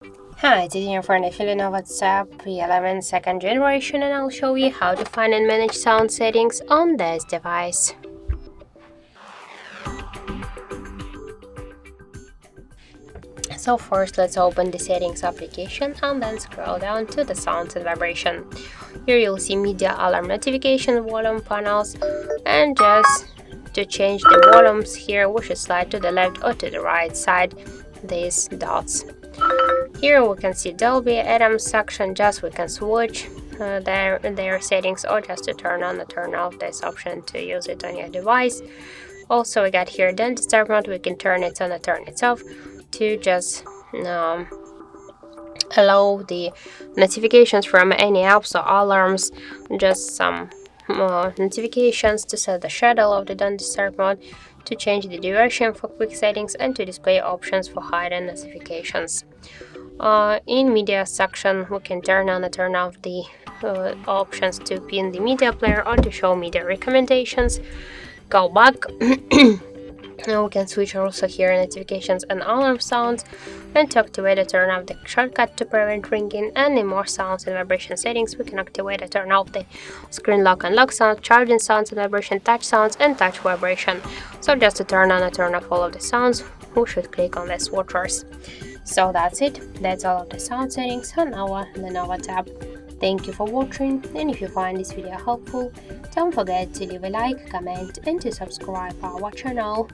Hi, today I'm for the LENOVO Tab P11 second generation, and I'll show you how to find and manage sound settings on this device. So first, let's open the settings application and then scroll down to the sounds and vibration. Here you'll see media, alarm, notification, volume panels, and just to change the volumes here we should slide to the left or to the right side these dots. Here we can see Dolby Atmos section, just we can switch their settings or just to turn on or turn off this option to use it on your device. Also we got here don't disturb mode, we can turn it on or turn it off to just allow the notifications from any apps or alarms, just some notifications, to set the schedule of the don't disturb mode, to change the duration for quick settings, and to display options for hidden notifications. In media section we can turn on or turn off the options to pin the media player or to show media recommendations. Go back. Now we can switch also here notifications and alarm sounds, and to activate or turn off the shortcut to prevent ringing. And in more sounds and vibration settings we can activate or turn off the screen lock and lock sound, charging sounds and vibration, touch sounds, and touch vibration. So just to turn on or turn off all of the sounds we should click on the switchers. So that's it, that's all of the sound settings on our LENOVO Tab. Thank you for watching, and if you find this video helpful, don't forget to leave a like, comment, and to subscribe our channel.